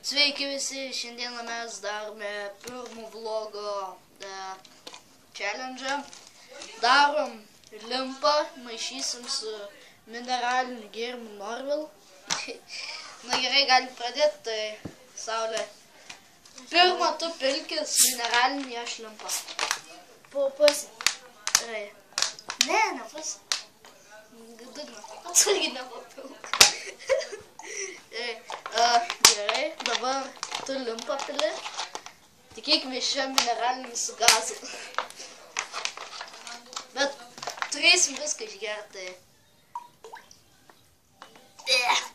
Sveiki visi, šiandieną mes darome pirmo vlogo challenge. Darom limpą, maišysim su mineraliniu gėrimu Norvil. Na gerai, galim pradėti, tai Saulė. Pirma, tu pilkis mineralinį, aš limpą. Po pusę. Gerai. Ne pusę. Dugną. Atsargiai nepapilk. Gerai, dabar tu limpą pili. Tikėkime šią mineralinį su gazu. Bet turėsim viską išgerti.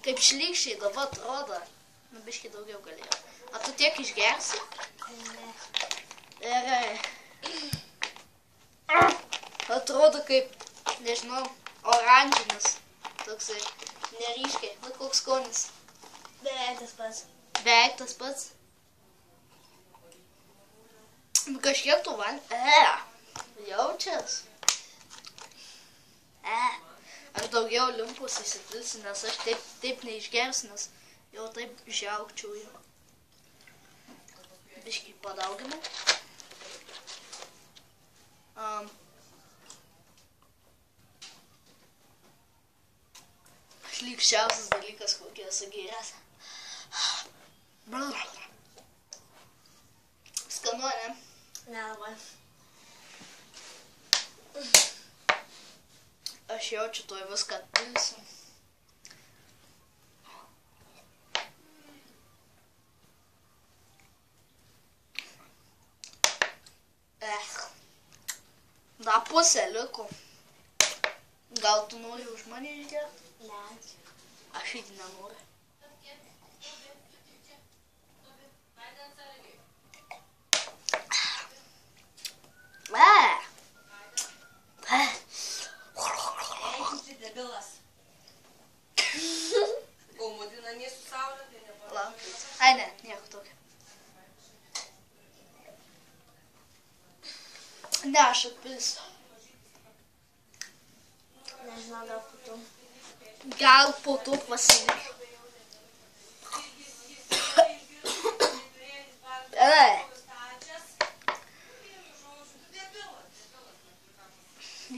Kaip šlykščiai dabar atrodo. Nu, biškai daugiau galėjo. A tu tiek išgersi? Ne. Gerai. Atrodo kaip, nežinau, oranžinis. Toksai neryškiai. Nu, koks skonis. Beveik tas pats. Beveik tas pats. Nu, kažkiek tu jaučias. Aš daugiau limpus įsipilsiu, nes aš taip neišgersiu, nes jau taip žiaukčiau jau. Biškai padauginau. Šlykščiausias dalykas, kokį esu gėręs. Skanu, ne? Nelabai. Aš jaučiu tuoj viską atpilsiu. Da pusė liko. Gal tu nori už mane išgerti? Ne. Aš irgi nenoriu. Debilas. Gaumudi namie su Saulė, tai nepavyzdžiui. Ai ne, nieko tokio. Ne, aš atpilsiu. Nežinau, gal po to. Gal po to pasilik.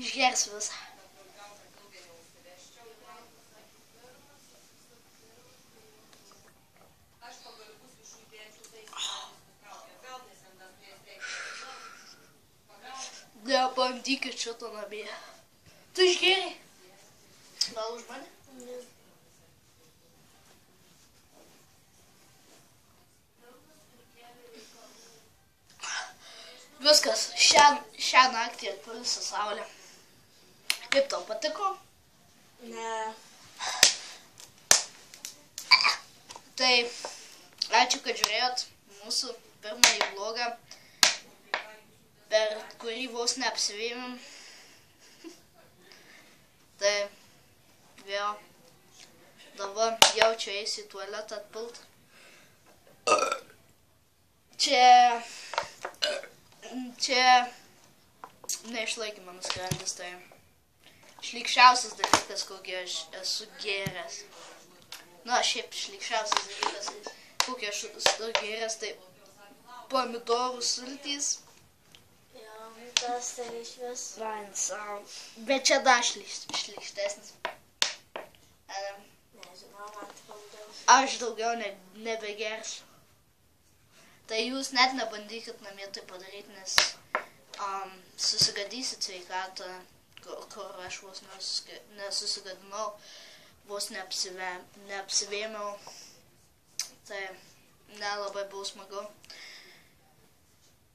Išgersiu visą. Nebandykit šito namie. Tu išgėrei? Gal už mane? Ne. Viskas, šią naktį atpilsiu Saulę. Kaip tau patiko? Ne. Tai ačiū, kad žiūrėjot mūsų pirmąjį vlogą, per kurį vos neapsivėmėm. Tai vėl dabar jaučiu eisiu į tualetą atpilt. Čia neišlaikė mano skrandis, tai šlykščiausias dalykas, kokį aš esu gėręs. Na, šiaip šlykščiausias dalykas, kokį aš esu gėręs, tai pomidorų sultys. Jo, tas tai išvis. Bet čia dar šlykštesnis. Nežinau, man tai daugiau. Aš daugiau nebegersiu. Tai jūs net nebandykit namie tai padaryti, nes susigadysit sveikatą, kur aš vos nesusigadinau, vos neapsivėmiau. Tai nelabai buvo smagu.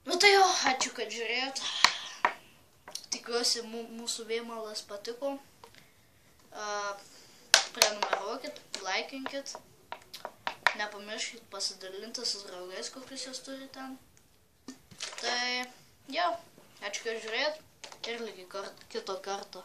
Nu tai jo, ačiū, kad žiūrėjot. Tikiuosi, mūsų vėmalas patiko. Prenumeruokit, laikinkit. Nepamirškit pasidalinti su draugais, kokius jūs turite ten. Tai, jo, ačiū, kad žiūrėjot ir lygiai kito karto.